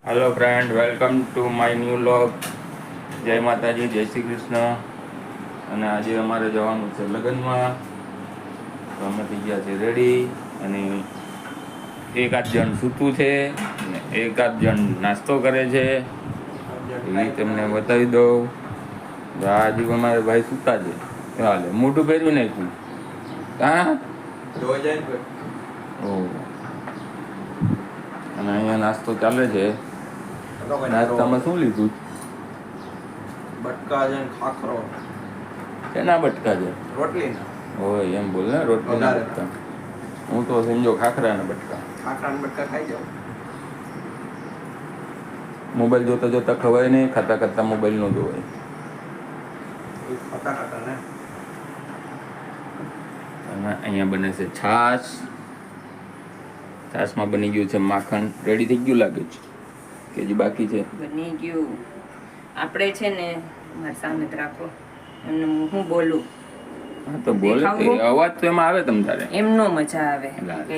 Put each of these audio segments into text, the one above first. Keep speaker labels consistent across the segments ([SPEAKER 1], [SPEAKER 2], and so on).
[SPEAKER 1] Hello friend, welcome to my new vlog. જય માતાજી, જય શ્રી કૃષ્ણ. અને આજે અમારે જવાનું છે લગ્નમાં. તો અમે થઈ ગયા છે રેડી. અને એકાદ જણ સૂતું છે અને એકાદ જણ નાસ્તો કરે છે. એ તમને બતાવી દઉં. આજે અમારે ભાઈ સૂતા છે. હાલે મોઢું પહેર્યું નાખ્યું. હા, અને અહીંયા નાસ્તો ચાલે છે. નાસ્તામાં શું લીધું?
[SPEAKER 2] બટકા છે, ખાખરો.
[SPEAKER 1] શેના બટકા છે?
[SPEAKER 2] રોટલીના.
[SPEAKER 1] હોય એમ બોલ ને, રોટલીના બટકા. હું તો સમજો ખાખરાના બટકા.
[SPEAKER 2] ખાખરાના બટકા ખાઈ જાવ.
[SPEAKER 1] મોબાઈલ જોતા જોતા ખવાય નહીં, ખાતા ખાતા મોબાઈલ નો જોવાય.
[SPEAKER 2] ખાતા ખાતા ને.
[SPEAKER 1] અને અહીંયા બને છે છાશ. છાશમાં બની ગયું છે માખણ. રેડી થઈ ગયું લાગે છે કે હજી બાકી છે?
[SPEAKER 3] બની ગયું. આપણે છે ને મારી સામે જ રાખો, એમને હું બોલું.
[SPEAKER 1] હા તો બોલે, અવાજ તો એમાં આવે તમ તારે.
[SPEAKER 3] એમનો મજા આવે,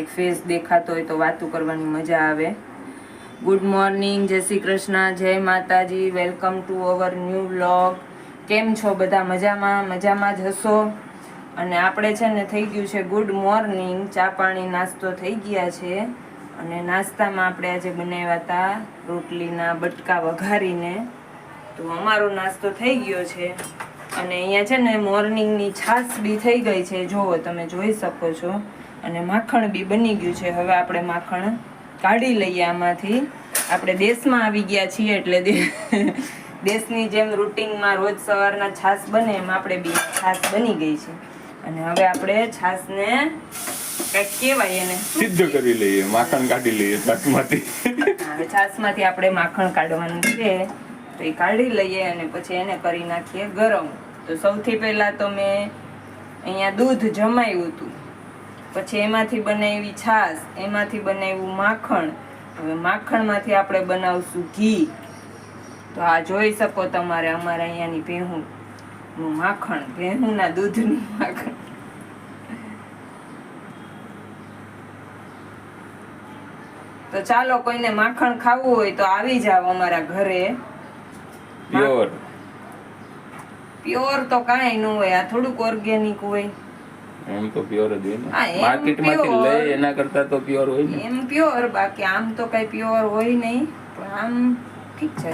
[SPEAKER 3] એક ફેસ દેખાતો હોય તો વાતું કરવાની મજા આવે. ગુડ મોર્નિંગ, જય શ્રી કૃષ્ણ, જય માતાજી, welcome to our new vlog. કેમ છો બધા? મજામાં? મજામાં જ હશો. અને આપણે છે ને થઈ ગયું છે ગુડ મોર્નિંગ. ચા પાણી નાસ્તો થઈ ગયા છે. અને નાસ્તામાં આપણે આજે બનાવ્યા હતા રોટલીના બટકા વઘારીને. તો અમારો નાસ્તો થઈ ગયો છે. અને અહીંયા છે ને મોર્નિંગની છાશ બી થઈ ગઈ છે, જોવો તમે જોઈ શકો છો. અને માખણ બી બની ગયું છે. હવે આપણે માખણ કાઢી લઈએ આમાંથી. આપણે દેશમાં આવી ગયા છીએ એટલે દેશની જેમ રૂટિનમાં રોજ સવારના છાશ બને એમ આપણે બી છાશ બની ગઈ છે. અને હવે આપણે છાશને કંઈક કહેવાય એને
[SPEAKER 1] સિદ્ધ કરી લઈએ, માખણ કાઢી લઈએ છાશમાંથી.
[SPEAKER 3] હવે છાશમાંથી આપણે માખણ કાઢવાનું છે, તો એ કાઢી લઈએ અને પછી એને કરી નાખીએ ગરમ. તો સૌથી પહેલા તો મેં અહીંયા દૂધ જમાવ્યું હતું, પછી એમાંથી બનાવી છાશ, એમાંથી બનાવ્યું માખણ. હવે માખણમાંથી આપણે બનાવશું ઘી. તો આ જોઈ શકો તમારે અમારે અહીંયાની ભેહું નું માખણ, ભેહુંના દૂધનું માખણ. તો ચાલો, કોઈને માખણ ખાવું હોય તો આવી જાવ અમારા ઘરે.
[SPEAKER 1] પ્યોર
[SPEAKER 3] પ્યોર તો કાંઈ ન હોય, આ થોડુંક ઓર્ગેનિક હોય.
[SPEAKER 1] એમ તો પ્યોર જ હોય ને.
[SPEAKER 3] હા, એમ
[SPEAKER 1] માર્કેટમાંથી
[SPEAKER 3] pure.
[SPEAKER 1] લઈ એના કરતા તો પ્યોર હોય ને.
[SPEAKER 3] એમ પ્યોર, બાકી આમ તો કઈ પ્યોર હોય નહીં. પણ આમ ઠીક છે.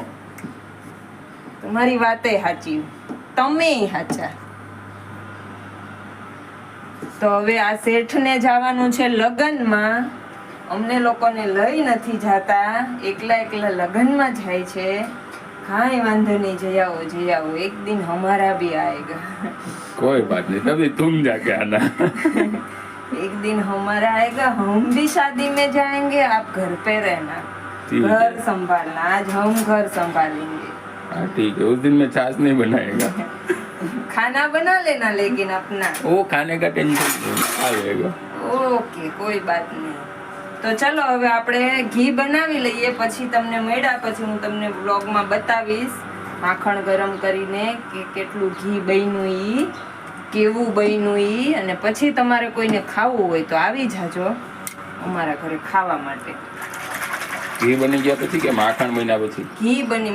[SPEAKER 3] તમારી વાતે સાચી, તમે સાચા. તો હવે આ શેઠને જવાનું છે લગ્નમાં. અમને લોકોને લઈ નથી જાતા, એકલા એકલા લગ્નમાં જાય છે. કાંઈ વાંધો નહીં, જઈ આવો. એક દિન હમારા ભી આएगा.
[SPEAKER 1] कोई बात नहीं, तभी तुम जाके आना.
[SPEAKER 3] एक दिन हमारा आएगा, हम भी शादी में जाएंगे, आप घर पे रहना,
[SPEAKER 1] ठीक
[SPEAKER 3] घर
[SPEAKER 1] है.
[SPEAKER 3] संभालना. आज हम घर संभालेंगे.
[SPEAKER 1] हाँ ठीक है, उस दिन में छाछ नहीं बनाएगा.
[SPEAKER 3] खाना बना लेना लेकिन अपना.
[SPEAKER 1] वो खाने का टेंशन नहीं, आ जाएगा.
[SPEAKER 3] ओके, कोई बात नहीं. તો ચલો હવે આપણે ઘી બનાવી લઈએ, પછી તમને મળ્યા પછી હું તમને વ્લોગમાં બતાવીશ માખણ ગરમ કરીને કે કેટલું ઘી બન્યું ઈ, કેવું બન્યું ઈ. અને પછી તમારે કોઈને ખાવું હોય તો આવી જાજો અમારા ઘરે ખાવા માટે.
[SPEAKER 1] ઘી બની ગયા પછી કે માખણ બન્યા પછી?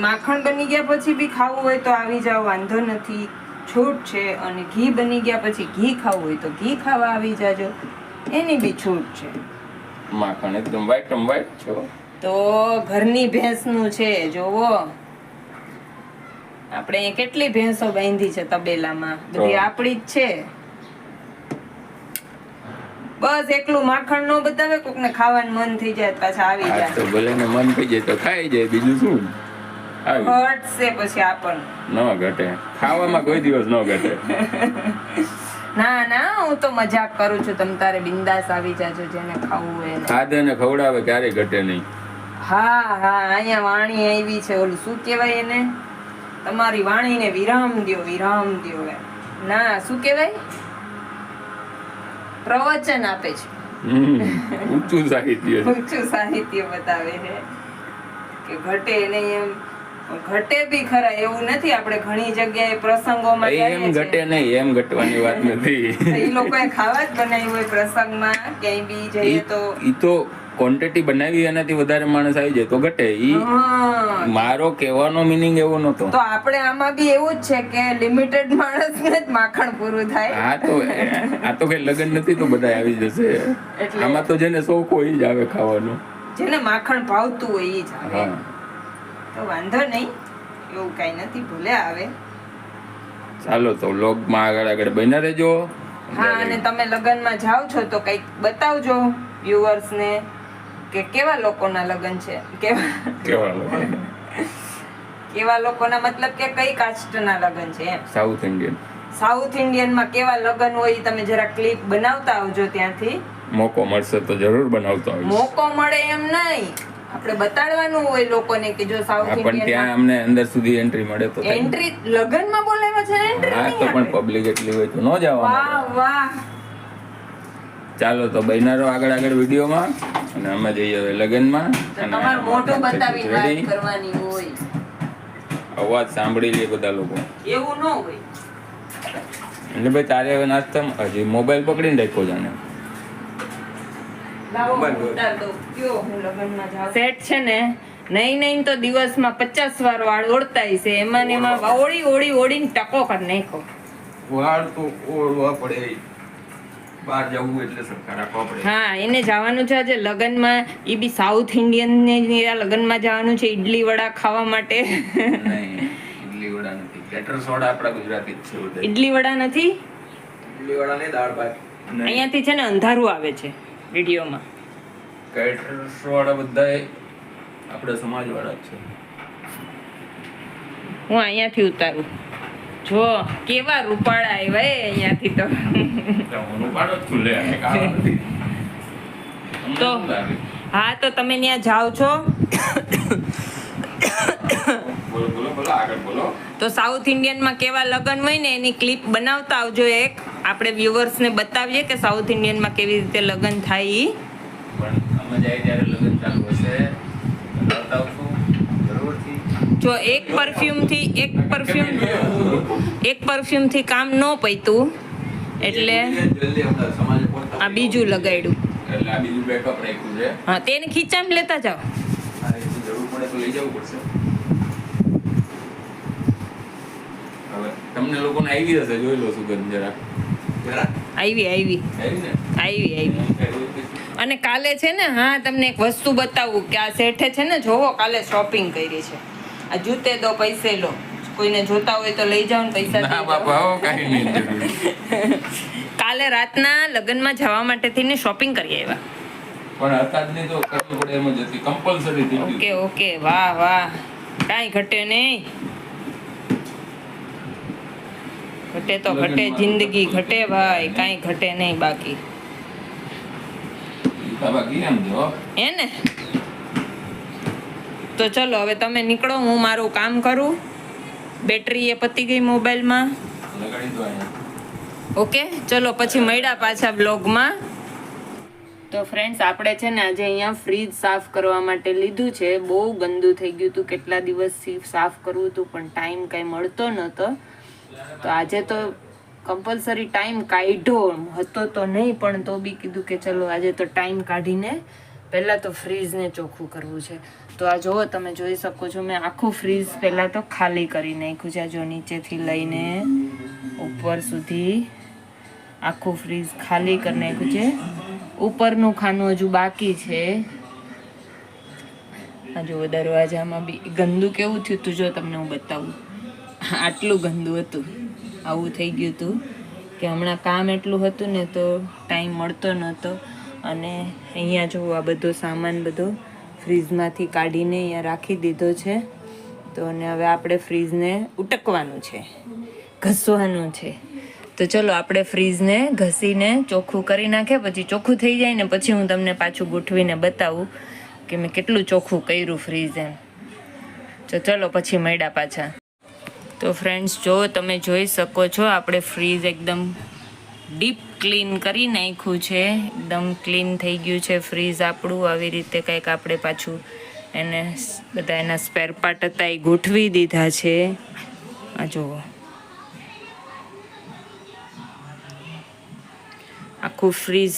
[SPEAKER 3] માખણ બની ગયા પછી બી ખાવું હોય તો આવી જાવ, વાંધો નથી, છૂટ છે. અને ઘી બની ગયા પછી ઘી ખાવું હોય તો ઘી ખાવા આવી જાજો, એની બી છૂટ છે.
[SPEAKER 1] માખણ એકદમ વ્હાઈટ છો.
[SPEAKER 3] તો ઘરની ભેંસનું છે, જોવો આપણે અહીંયા કેટલી ભેંસો બાંધી છે તબેલામાં, બધી આપણી જ છે. બસ એકલું માખણ નો બતાવે, કોકને ખાવાનું મન થઈ જાય પાછા આવી
[SPEAKER 1] હા
[SPEAKER 3] જાય.
[SPEAKER 1] તો ભલે ને મન થઈ જાય તો ખાઈ જાય, બીજું શું.
[SPEAKER 3] ઘટશે પછી આપણને?
[SPEAKER 1] ન ઘટે, ખાવામાં કોઈ દિવસ ન ઘટે.
[SPEAKER 3] ના, હું તો મજાક કરું છું. તમ તારે બિંદાસ આવી જાજો, જેને ખાવું હોય એને.
[SPEAKER 1] ખાધે ને ખવડાવે ક્યારેય ઘટે નહીં.
[SPEAKER 3] હા, અહીંયા વાણી આવી છે, ઓલું શું કહેવાય એને, તમારી વાણીને વિરામ દ્યો. ના, શું કહેવાય, પ્રવચન આપે છે.
[SPEAKER 1] ઊંચું સાહિત્ય.
[SPEAKER 3] ઊંચું સાહિત્ય બતાવે છે કે ઘટે નહીં એમ. ઘટે બી ખરા, એવું નથી. આપણે ઘણી જગ્યાએ પ્રસંગોમાં
[SPEAKER 1] એમ ઘટે નહીં, એમ ઘટવાની વાત નથી.
[SPEAKER 3] એ લોકોએ ખાવા જ બનાવ્યું હોય પ્રસંગમાં, ક્યાંય બી જઈએ તો.
[SPEAKER 1] ઈ તો ક્વોન્ટિટી બનાવી એનાથી વધારે માણસ આવી જાય તો ઘટે.
[SPEAKER 3] હા.
[SPEAKER 1] મારો કહેવાનો મિનિંગ એવો નહોતો.
[SPEAKER 3] તો આપણે આમાં બી એવું જ છે કે લિમિટેડ માણસને જ માખણ પૂરું થાય.
[SPEAKER 1] આ તો કઈ લગન નથી તો બધા આવી જશે.
[SPEAKER 3] એટલે-
[SPEAKER 1] આમાં તો જેને શોખ હોય જ આવે ખાવાનું.
[SPEAKER 3] જેને માખણ ભાવતું હોય એ જ આવે.
[SPEAKER 1] હા
[SPEAKER 3] તો વાંધો નહીં, એવું કઈ નથી, ભલે આવે.
[SPEAKER 1] ચાલો તો વ્લોગમાં આગળ બન્યા રહેજો.
[SPEAKER 3] હા, અને તમે લગનમાં જાઓ છો તો કઈક બતાવજો વ્યુઅર્સ ને કે કેવા લોકોના લગન છે,
[SPEAKER 1] કેવા લોકો
[SPEAKER 3] કેવા લોકોના મતલબ કે કઈ કાસ્ટના લગન છે એમ.
[SPEAKER 1] South Indian.
[SPEAKER 3] સાઉથ ઇન્ડિયન માં કેવા લગન હોય ઈ તમે જરા ક્લિપ બનાવતા આવજો ત્યાંથી.
[SPEAKER 1] મોકો મળશે તો જરૂર બનાવતો આવીશ.
[SPEAKER 3] મોકો મળે એમ નહીં, આપણે બતાડવાનું હોય લોકોને કે જો સાઉથ
[SPEAKER 1] પણ ત્યાં
[SPEAKER 3] ઇન્ડિયન
[SPEAKER 1] અમને અંદર સુધી એન્ટ્રી મળે તો થાય.
[SPEAKER 3] એન્ટ્રી લગનમાં બોલાવ્યા છે એન્ટ્રી
[SPEAKER 1] હા તો પણ પબ્લિક એટલી હોય તો ન જવાનું.
[SPEAKER 3] વાહ વાહ.
[SPEAKER 1] ચાલો તો બહેનારો આગળ વિડીયોમાં અને અમે જઈએ હવે લગનમાં.
[SPEAKER 3] તો તમારું મોઢું બતાવીને વાત કરવાની હોય,
[SPEAKER 1] અવાજ સાંભળી લે બધા લોકો.
[SPEAKER 3] એવું ન હોય.
[SPEAKER 1] એટલે ભાઈ તારે હવે નાસ્તા હજી મોબાઈલ પકડીને રાખ્યો જાણે.
[SPEAKER 3] લાવો ઉતાર દો. કયો હું લગનમાં જાઉં. સેટ છે ને નહીં તો દિવસમાં 50 વાર વાળ ઓળતા છે, એમાં ને એમાં ઓળીને ટકો કરી નાખો.
[SPEAKER 1] વાળ તો ઓળવા પડે, બહાર જવું એટલે સરખા રાખવા પડે.
[SPEAKER 3] હા, એને જવાનું છે આજે લગનમાં, ઈ બી સાઉથ ઇન્ડિયન ને લગનમાં જવાનું છે ઈડલી વડા ખાવા માટે.
[SPEAKER 1] નહીં, ઇડલી વડા નથી. કેટર સોડા આપણા ગુજરાતી જ છે બધા.
[SPEAKER 3] ઈડલી વડા નથી,
[SPEAKER 2] ઇડલી વડા ને દાળ ભાત.
[SPEAKER 1] નહીં.
[SPEAKER 3] અહીંયાથી છે ને અંધારું આવે છે વિડીયોમાં.
[SPEAKER 1] કેટર સોડા બધા આપણા સમાજ વાળા જ છે.
[SPEAKER 3] હું અહીંયાથી ઉતારું. જો કેવા રૂપાળા આવ્યા અહીંયાથી તો.
[SPEAKER 1] હું પાડો જ છું લે, આ કામ નથી. તમને
[SPEAKER 3] તો
[SPEAKER 1] શું લાગે?
[SPEAKER 3] હા, તો તમે ત્યાં જાઓ છો
[SPEAKER 1] બોલો આગળ બોલો.
[SPEAKER 3] તો સાઉથ ઇન્ડિયનમાં કેવા લગન હોય ને એની ક્લિપ બનાવતા આવજો એક, આપણે વ્યુઅર્સને બતાવીએ કે સાઉથ ઇન્ડિયનમાં કેવી રીતે લગન થાય ઈ.
[SPEAKER 1] પણ અમે જાય ત્યારે લગ્ન ચાલુ હશે બતાવતા આવશું જરૂરથી.
[SPEAKER 3] જો એક પરફ્યુમથી કામ ન પૈતું એટલે
[SPEAKER 2] જલ્દી આપણા સમાજે પહોંચતા
[SPEAKER 3] આ બીજું લગાડ્યું.
[SPEAKER 1] એટલે આ બીજું બેકઅપ રાખ્યું છે.
[SPEAKER 3] હા, તેને ખીચામાં લેતા જાઓ.
[SPEAKER 1] આ રીતની જરૂર પડે તો લઈ જવું પડશે. હવે તમને લોકોને આવી હશે, જોઈ લો સુગંધ જરા.
[SPEAKER 2] જરા
[SPEAKER 3] આવી
[SPEAKER 1] આવી ને?
[SPEAKER 3] આવી
[SPEAKER 1] એમ કઈ હોય તો
[SPEAKER 3] અને કાલે છે ને, હા તમને એક વસ્તુ બતાવું કે આ શેઠે છે ને, જોવો કાલે શોપિંગ કરી છે. આ જૂતે દો પૈસે લો, કોઈને જોતા હોય તો લઈ જાઓ ને પૈસા
[SPEAKER 1] ના
[SPEAKER 3] દઈ
[SPEAKER 1] બાપા
[SPEAKER 3] જાઓ.
[SPEAKER 1] હો કાંઈ નહીં જરૂર.
[SPEAKER 3] કાલે રાતના લગ્નમાં જવા માટે થઈને શોપિંગ કરી આવ્યા.
[SPEAKER 1] પણ હતા જ નહીં તો કરવું પડે એમ જ હતી. કમ્પલસરી થઈ ગયું.
[SPEAKER 3] ઓકે વાહ કાંઈ ઘટે નહીં. ઘટે તો ઘટે, જિંદગી ઘટે ભાઈ, કાંઈ ઘટે નહીં બાકી.
[SPEAKER 1] બાકી એમ જો
[SPEAKER 3] હે ને? તો ચલો હવે તમે નીકળો, હું મારું કામ કરું. બેટરી એ પતી ગઈ મોબાઈલમાં.
[SPEAKER 1] લગાડી દો અહીંયા.
[SPEAKER 3] ઓકે, ચલો પછી મળ્યા પાછા બ્લોગમાં. તો ફ્રેન્ડ્સ, આપણે છે ને આજે અહીંયા ફ્રીજ સાફ કરવા માટે લીધું છે. બહુ ગંદુ થઈ ગયું હતું, કેટલા દિવસથી સાફ કરવું હતું પણ ટાઈમ કાંઈ મળતો નહોતો. તો આજે તો કમ્પલસરી ટાઈમ કાઢ્યો હતો તો નહીં, પણ તો બી કીધું કે ચલો આજે તો ટાઈમ કાઢીને પહેલાં તો ફ્રીજને ચોખ્ખું કરવું છે. તો આ જુઓ, તમે જોઈ શકો છો, મેં આખું ફ્રીજ પહેલાં તો ખાલી કરી નાખ્યું છે. જો નીચેથી લઈને ઉપર સુધી આખું ફ્રીજ ખાલી કરી નાખ્યું છે. ઉપરનું ખાનું હજુ બાકી છે. આ જુઓ, દરવાજામાં બી ગંદુ કેવું થયું હતું જો તમને હું બતાવું. આટલું ગંદુ હતું, આવું થઈ ગયું હતું કે હમણાં કામ એટલું હતું ને તો ટાઈમ મળતો નહોતો. અને અહીંયા જો આ બધો સામાન બધો ફ્રીજમાંથી કાઢીને અહીંયા રાખી દીધો છે. તો અને હવે આપણે ફ્રીજને ઉટકવાનું છે, ઘસવાનું છે. તો ચલો આપણે ફ્રીજને ઘસીને ચોખ્ખું કરી નાખીએ. પછી ચોખ્ખું થઈ જાય ને પછી હું તમને પાછું ગોઠવીને બતાવું કે મેં કેટલું ચોખ્ખું કર્યું ફ્રીજ એમ. તો ચલો પછી મળ્યા પાછા. તો ફ્રેન્ડ્સ, જો તમે જોઈ શકો છો, આપણે ફ્રીજ એકદમ ડીપ ક્લીન કરી નાખ્યું છે. એકદમ ક્લીન થઈ ગયું છે ફ્રીજ આપણું. આવી રીતે કંઈક આપણે પાછું એને બધા એના સ્પેર પાર્ટ હતા એ ગોઠવી દીધા છે. આ જુઓ, આખું ફ્રીજ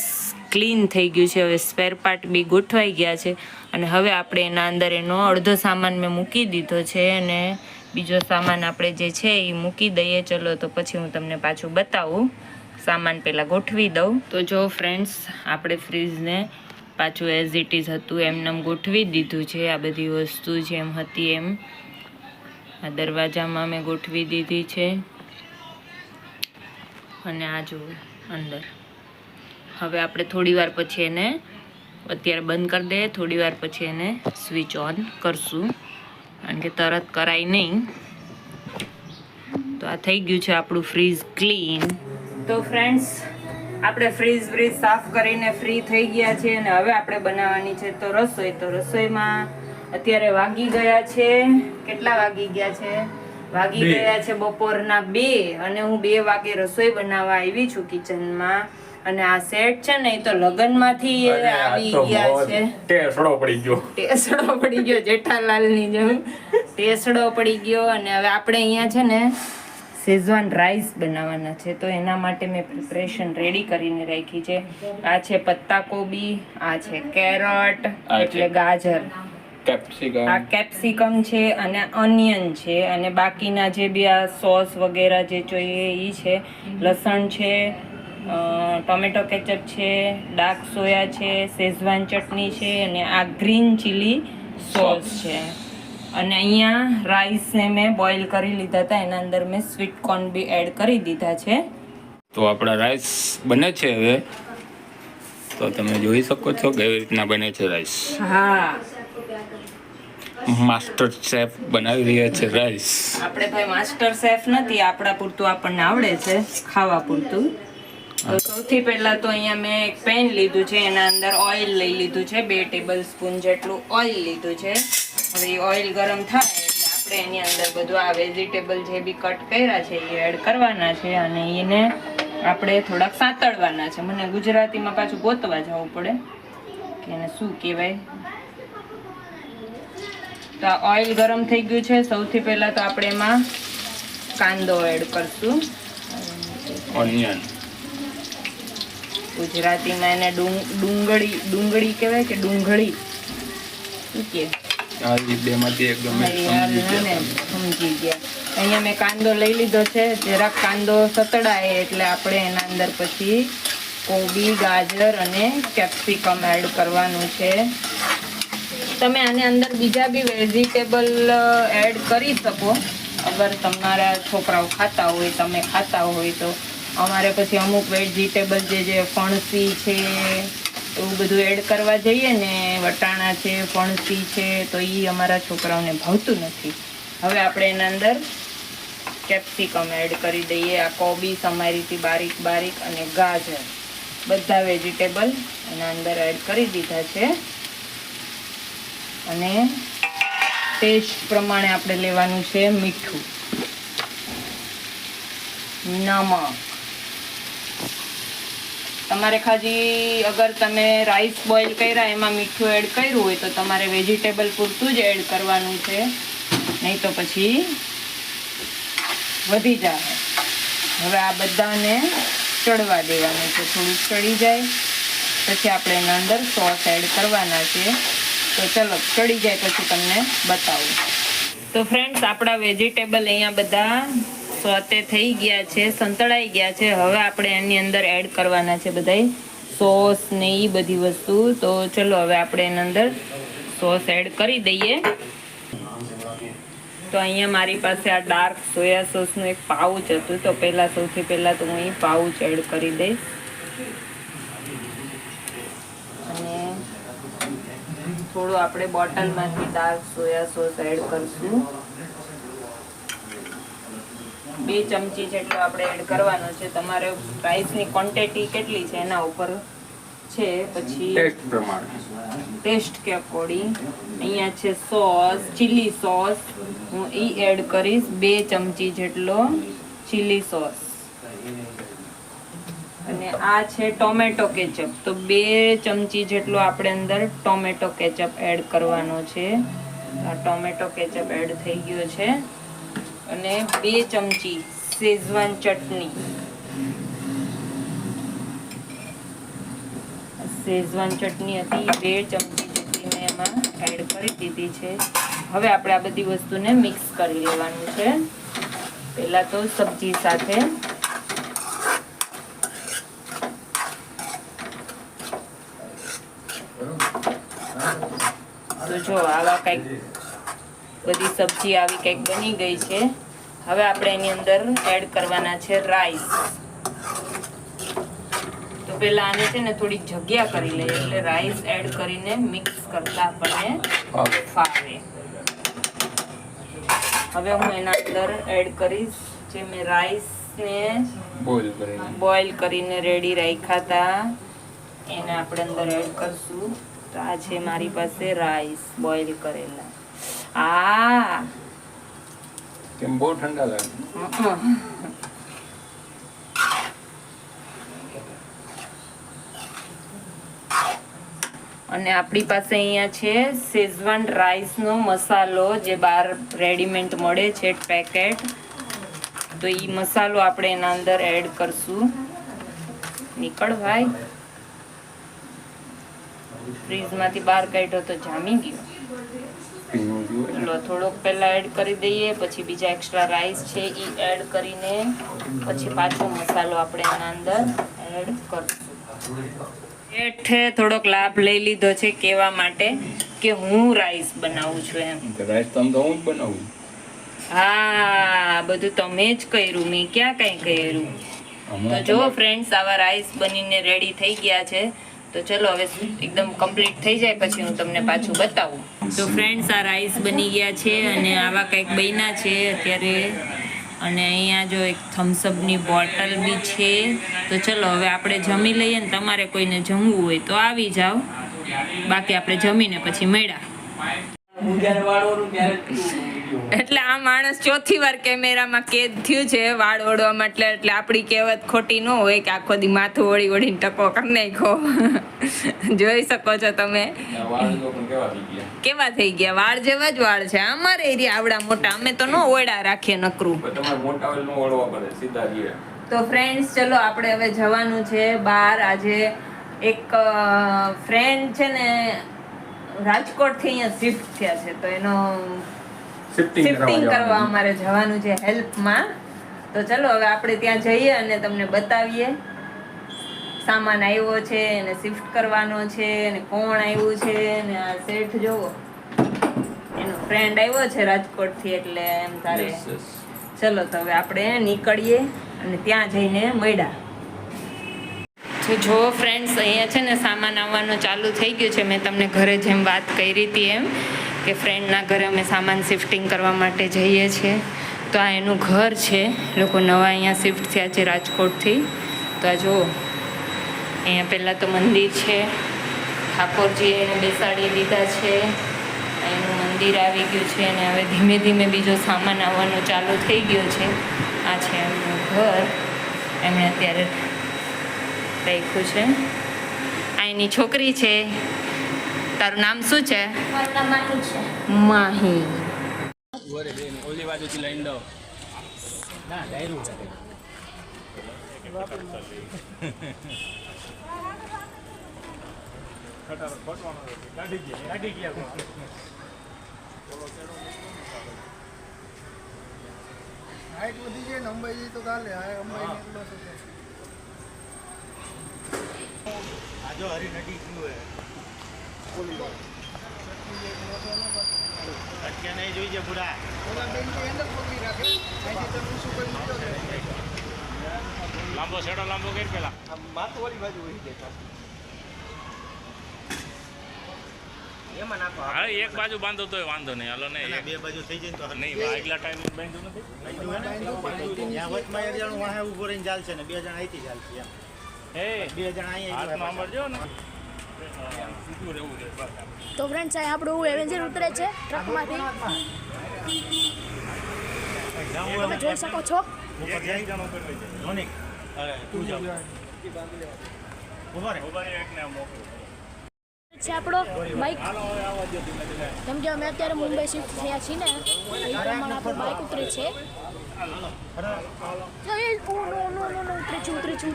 [SPEAKER 3] ક્લીન થઈ ગયું છે. હવે સ્પેર પાર્ટ બી ગોઠવાઈ ગયા છે અને હવે આપણે એના અંદર એનો અડધો સામાન મેં મૂકી દીધો છે અને બીજો સામાન આપણે જે છે એ મૂકી દઈએ. ચલો તો પછી હું તમને પાછું બતાવું. સામાન પહેલાં ગોઠવી દઉં. તો જો ફ્રેન્ડ્સ, આપણે ફ્રીજને પાછું એઝ ઇટ ઇઝ હતું એમનેમ ગોઠવી દીધું છે. આ બધી વસ્તુ જેમ હતી એમ આ દરવાજામાં મેં ગોઠવી દીધી છે અને આ જુઓ અંદર. હવે આપણે થોડી વાર પછી એને અત્યારે બંધ કરી દઈએ, થોડી વાર પછી એને સ્વિચ ઓન કરશું કારણ કે તરત કરાય નહીં. તો આ થઈ ગયું છે આપણું ફ્રીજ ક્લીન. તો ફ્રેન્ડ્સ, આપણે ફ્રીજ સાફ કરીને ફ્રી થઈ ગયા છે અને હવે આપણે બનાવવાની છે તો રસોઈ. તો રસોઈમાં અત્યારે વાગી ગયા છે, કેટલા વાગી ગયા છે? વાગી ગયા છે બપોરના 2 અને હું 2 વાગે રસોઈ બનાવવા આવી છું કિચનમાં. અને આ સેટ છે ને એ તો લગનમાંથી આવી ગયા છે.
[SPEAKER 1] ટેસડો પડી ગયો
[SPEAKER 3] જેઠાલાલની જેમ ટેસડો પડી ગયો. અને હવે આપણે અહીંયા છે ને શેઝવાન રાઈસ બનાવવાના છે તો એના માટે મેં પ્રિપરેશન રેડી કરીને રાખી છે. આ છે પત્તા કોબી, આ છે કેરટ એટલે ગાજર, આ કેપ્સિકમ છે અને ઓનિયન છે અને બાકીના જે બી આ સોસ વગેરે જે જોઈએ એ છે. લસણ છે, ટોમેટો કેચઅપ છે, ડાર્ક સોયા છે, શેઝવાન ચટણી છે અને આ ગ્રીન ચીલી સોસ છે. અને અહીંયા રાઈસને મેં બોઇલ કરી લીધા હતા, એના અંદર મેં સ્વીટ કોર્ન બી એડ કરી દીધા છે.
[SPEAKER 1] તો આપણા રાઈસ બને છે હવે. તો તમે જોઈ શકો છો કેવી રીતના બને છે રાઈસ.
[SPEAKER 3] હા,
[SPEAKER 1] માસ્ટર શેફ બનાવી રહ્યા છે રાઈસ.
[SPEAKER 3] આપણે ભાઈ માસ્ટર શેફ નથી, આપણા પૂરતું આપણને આવડે છે ખાવા પૂરતું. તો સૌથી પહેલા તો અહીંયા મેં એક પેન લીધું છે, એના અંદર ઓઇલ લઈ લીધું છે, 2 ટેબલ સ્પૂન જેટલું ઓઇલ લીધું છે. હવે એ ઓઇલ ગરમ થાય એટલે આપણે એની અંદર બધું આ વેજીટેબલ જે બી કટ કર્યા છે એ એડ કરવાના છે અને એને આપણે થોડાક સાંતળવાના છે. મને ગુજરાતીમાં પાછું ગોતવા જવું પડે કે એને શું કહેવાય. તો આ ઓઇલ ગરમ થઈ ગયું છે. સૌથી પહેલા તો આપણે એમાં કાંદો એડ કરશું.
[SPEAKER 1] ઓનિયન
[SPEAKER 3] ગુજરાતીમાં એને ડુંગળી કહેવાય કે ડુંગળી શું કે?
[SPEAKER 1] બેમાંથી એકદમ
[SPEAKER 3] સમજી ગયા. અહીંયા મેં કાંદો લઈ લીધો છે. જરાક કાંદો સતડાય એટલે આપણે એના અંદર પછી કોબી, ગાજર અને કેપ્સિકમ એડ કરવાનું છે. તમે આની અંદર બીજા બી વેજીટેબલ એડ કરી શકો અગર તમારા છોકરાઓ ખાતા હોય, તમે ખાતા હોય તો. અમારે પછી અમુક વેજીટેબલ જે ફણસી છે એવું બધું એડ કરવા જઈએ ને, વટાણા છે, ફણસી છે, તો એ અમારા છોકરાઓને ભાવતું નથી. હવે આપણે એના અંદર કેપ્સિકમ એડ કરી દઈએ. આ કોબી સમારીથી બારીક બારીક અને ગાજર બધા વેજીટેબલ એના અંદર એડ કરી દીધા છે. અને ટેસ્ટ પ્રમાણે આપણે લેવાનું છે મીઠું, નમક. તમારે ખાલી અગર તમે રાઈસ બોઇલ કર્યા એમાં મીઠું એડ કર્યું હોય તો તમારે વેજીટેબલ પૂરતું જ એડ કરવાનું છે, નહીં તો પછી વધી જાય. હવે આ બધાને ચડવા દેવાનું છે. થોડું ચડી જાય પછી આપણે એના અંદર સોસ એડ કરવાના છે. તો ચલો ચડી જાય પછી તમને બતાવું. તો ફ્રેન્ડ્સ, આપણા વેજીટેબલ અહીંયા બધા સોતે થઈ ગયા છે, સંતળાઈ ગયા છે. હવે આપણે એની અંદર એડ કરવાના છે બધાય સોસ ને એ બધી વસ્તુ. તો ચલો હવે આપણે એના અંદર સોસ એડ કરી દઈએ. તો અહીંયા મારી પાસે આ ડાર્ક સોયા સોસનું એક પાઉચ હતું, તો સૌથી પહેલાં તો હું એ પાઉચ એડ કરી દઈશ. અને થોડું આપણે બોટલમાંથી ડાર્ક સોયા સોસ એડ કરશું. 2 ચમચી જેટલો આપણે એડ કરવાનો છે. તમારે રાઈસની ક્વોન્ટિટી કેટલી છે એના ઉપર છે. પછી ટેસ્ટ કે અકોર્ડિંગ અહીંયા છે સોસ, ચીલી સોસ. હું એ એડ કરીશ 2 ચમચી જેટલો ચીલી સોસ. અને આ છે ટોમેટો કેચઅપ, તો 2 ચમચી જેટલો આપણે અંદર ટોમેટો કેચઅપ એડ કરવાનો છે. આ ટોમેટો કેચઅપ એડ થઈ ગયો છે. અને 2 ચમચી શેઝવાન ચટણી. શેઝવાન ચટણી હતી 2 ચમચી જેટલી મેં એમાં એડ કરી દીધી છે. હવે આપણે આ બધી વસ્તુને મિક્સ કરી લેવાનું છે. પહેલા તો સબ્જી સાથે તો જો આવા કંઈક બધી સબ્જી આવી કંઈક બની ગઈ છે. હવે આપણે એની અંદર એડ કરવાના છે રાઈસ. તો પહેલા આને છે ને થોડી જગ્યા કરી લઈએ એટલે રાઈસ એડ કરીને મિક્સ કરતા આપણને ફાવે. હવે હું એના અંદર એડ કરીશ જે મેં રાઈસને બોઇલ કરીને રેડી રાખ્યા હતા એને આપણે અંદર એડ કરશું. તો આ છે મારી પાસે રાઈસ બોઇલ કરેલા.
[SPEAKER 1] કેમ બહુ ઠંડા લાગે?
[SPEAKER 3] અને આપણી પાસે અહીંયા છે શેઝવાન રાઈસનો મસાલો જે બહાર રેડીમેડ મળે છે પેકેટ. તો એ મસાલો આપણે એના અંદર એડ કરશું. નીકળ ભાઈ, ફ્રીજમાંથી બહાર કાઢ્યો તો જામી ગયો. ચલો થોડોક પહેલા એડ કરી દઈએ, પછી બીજા એક્સ્ટ્રા રાઈસ છે એ એડ કરીને પછી પાછો મસાલો આપણે એના અંદર એડ કરશું. એઠે થોડોક લાભ લઈ લીધો છે કહેવા માટે કે હું રાઈસ બનાવું છું એમ.
[SPEAKER 1] રાઈસ તો હું જ બનાવું.
[SPEAKER 3] હા, બધું તમે જ કર્યું, મેં ક્યાં કઈ કર્યું. તો જો ફ્રેન્ડ્સ, આવા રાઈસ બનીને રેડી થઈ ગયા છે. તો ચલો હવે એકદમ કમ્પ્લીટ થઈ જાય પછી હું તમને પાછું બતાવું. તો ફ્રેન્ડ્સ, આ રાઈસ બની ગયા છે અને આવા કંઈક બન્યા છે અત્યારે. અને અહીંયા જો એક થમ્સઅપની બોટલ બી છે. તો ચલો હવે આપણે જમી લઈએ ને તમારે કોઈને જમવું હોય તો આવી જાઓ. બાકી આપણે જમીને પછી મળ્યા. એટલે આ માણસ ચોથી વાર કેમેરામાં કેદ થયું છે વાળ ઓળવા માટે. એટલે આપણી કહેવત ખોટી ન હોય કે આખો દી માથું ઓળી ઓળીને ટકો કરી નાખો. જોઈ શકો છો તમે કેવા થઈ ગયા. વાળ જેવા જ વાળ છે અમારે એરિયા આવડા મોટા. અમે તો ન ઓળા રાખીએ નકરું. તો ફ્રેન્ડ્સ, ચલો આપણે હવે જવાનું છે બહાર. આજે એક ફ્રેન્ડ છે ને રાજકોટ થી અહીંયા શિફ્ટ થયા છે તો એનો શિફ્ટિંગ કરવા અમારે જવાનું છે હેલ્પમાં. તો ચલો હવે આપણે ત્યાં જઈએ અને તમને બતાવીએ સામાન આવ્યો છે અને શિફ્ટ કરવાનો છે અને કોણ આવ્યું છે. અને આ શેઠ જોવો, એનો ફ્રેન્ડ આવ્યો છે રાજકોટ થી એટલે એમ તારે. ચલો તો હવે આપણે નીકળીએ અને ત્યાં જઈને મળ્યા. તો જો ફ્રેન્ડ્સ, અહીંયા છે ને સામાન આવવાનો ચાલુ થઈ ગયું છે. મેં તમને ઘરે જેમ વાત કરી હતી એમ કે ફ્રેન્ડના ઘરે અમે સામાન શિફ્ટિંગ કરવા માટે જઈએ છીએ. તો આ એનું ઘર છે. લોકો નવા અહીંયા શિફ્ટ થયા છે રાજકોટથી. તો આ જુઓ, અહીંયા પહેલાં તો મંદિર છે. ઠાકોરજી એને બેસાડી દીધા છે. એનું મંદિર આવી ગયું છે અને હવે ધીમે ધીમે બીજો સામાન આવવાનો ચાલુ થઈ ગયો છે. આ છે એમનું ઘર. એમણે અત્યારે રાખ્યું છે. આ એની છોકરી છે. તારું નામ શું છે?
[SPEAKER 4] મારું નામ માહી છે.
[SPEAKER 3] માહી.
[SPEAKER 5] ઓલી બાજુથી લઈને દો ના ડાયરું
[SPEAKER 6] હાઈટ વધી જાય ને અંબાજી તો ચાલે. અંબાજી એટલો છે
[SPEAKER 5] આજો હરી નડી ગયું હે અટકે નહીં જોઈ છે પૂરા
[SPEAKER 6] ઓલા બેન કે એન્ડ પકડી રાખે. અહીંથી તમે શું કરી લીધો છે?
[SPEAKER 5] લાંબો છેડો લાંબો કરી પેલા
[SPEAKER 2] માથું ઓલી બાજુ વહી જાય. એમાં નાખો.
[SPEAKER 5] હા એક બાજુ બાંધો તોય વાંધો નહીં. હાલો ને બે બાજુ થઈ જાય તો નહીં. આગલા ટાઈમ બાંધ્યું નથી. ત્યાં વચમાં એક જણ વાહે ઊભો રહીને ચાલશે ને 2 જણ અહીંથી ચાલશે એમ. હે 2 જણ અહીંયા હાથમાં મળજો ને.
[SPEAKER 4] તો ફ્રેન્ડ્સ, આ આપણું એવેન્જર ઉતરે છે ટ્રકમાંથી. તમે જોઈ શકો છો.
[SPEAKER 5] ઉપર જઈ જણો કરી લેજે ધોનિક. અરે તું જાવ ઉભા રે એકને મોકલો
[SPEAKER 4] છે આપણો બાઇક. કેમ કે અમે અત્યારે મુંબઈ શિફ્ટ થયા છીએ ને એ પ્રમાણે આપણું બાઇક ઉતરે છે. ઉતરે છે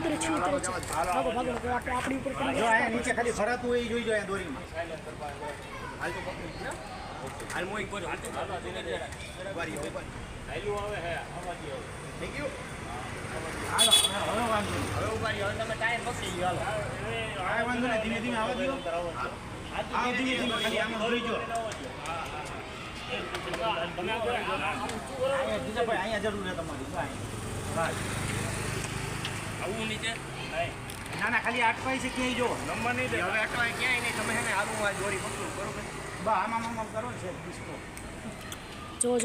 [SPEAKER 4] ભાગો ભાગો આપણે આપણી ઉપર પડી
[SPEAKER 5] જો અહીંયા નીચે ખાલી ફરાતું હોય એ જોઈ જો અહીંયા દોરીમાં
[SPEAKER 2] હાલ મોઈ કોજો હાલ તો બારી આવે હે થઈ ગયું
[SPEAKER 5] હાલો હવે વાંધો નહીં.
[SPEAKER 2] હવે ઉભારી હવે તમે ટાયર પકડી લ્યો હાલો
[SPEAKER 5] આ વાંધો નહીં ધીમે ધીમે આવવા દો આ ધીમે ધીમે ખાલી આમાં જોઈ જો અહીંયા જરૂર છે તમારી જો અહીંયા.
[SPEAKER 2] આવું નીચે
[SPEAKER 5] ના ના ખાલી અટવાય છે ક્યાંય જો
[SPEAKER 2] નંબર નહીં દે હવે અટવાય ક્યાંય નહીં તમે હે ને આવું આ દોરી પકડો બરોબર
[SPEAKER 5] બા આમાં કરો છે ડિસ્કો.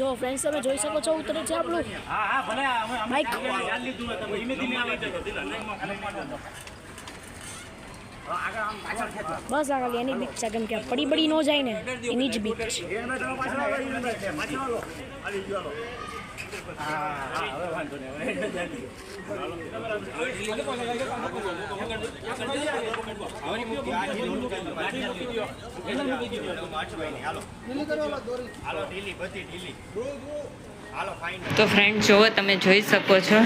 [SPEAKER 4] જો ફ્રેન્ડ્સ તમે જોઈ શકો છો ઉતરે છે આપણું
[SPEAKER 5] હા હા ભલે અમે
[SPEAKER 4] માઈક.
[SPEAKER 5] ચાલ લીધું હોય તમે ધીમે ધીમે આવી જજો આગળ આમ પાછળ ખેંચો.
[SPEAKER 4] બસ આ ખાલી એની બીક છે કેમ કે પડી બડી ન જાય ને એની જ બીક છે
[SPEAKER 5] પાછળ આવો આવી ગયો હા હવે વાંધો નહીં હાલો ઢીલી બધી ઢીલી હાલો ફાઇન.
[SPEAKER 3] તો ફ્રેન્ડ જુઓ તમે જોઈ શકો છો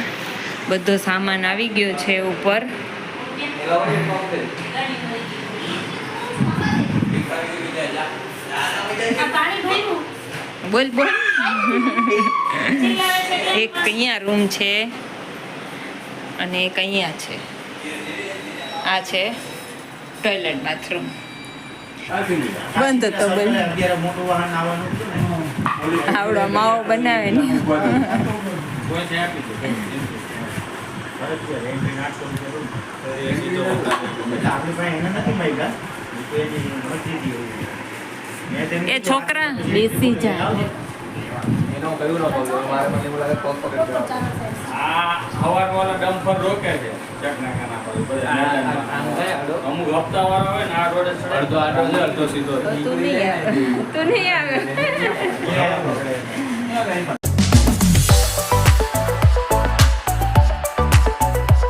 [SPEAKER 3] બધો સામાન આવી ગયો છે ઉપર. બોલ બોલ. એક અહીંયા રૂમ છે અને એક અહીંયા છે. આ છે ટોયલેટ બાથરૂમ. બંધ હતો બંધ.
[SPEAKER 5] અત્યારે મોટું વાહન આવવાનું હતું ને
[SPEAKER 3] આવડો માવો બનાવે ને. એ છોકરા બેસી જાય.
[SPEAKER 1] આ સવારવાળા ડમ્પર રોકે છે ચકનાકાના પર. અમુક હપ્તાવાળા હોય ને આ રોડે અડધો આડો છે અડધો સીધો.
[SPEAKER 3] તું નહીં આવે. તું નહીં આવે.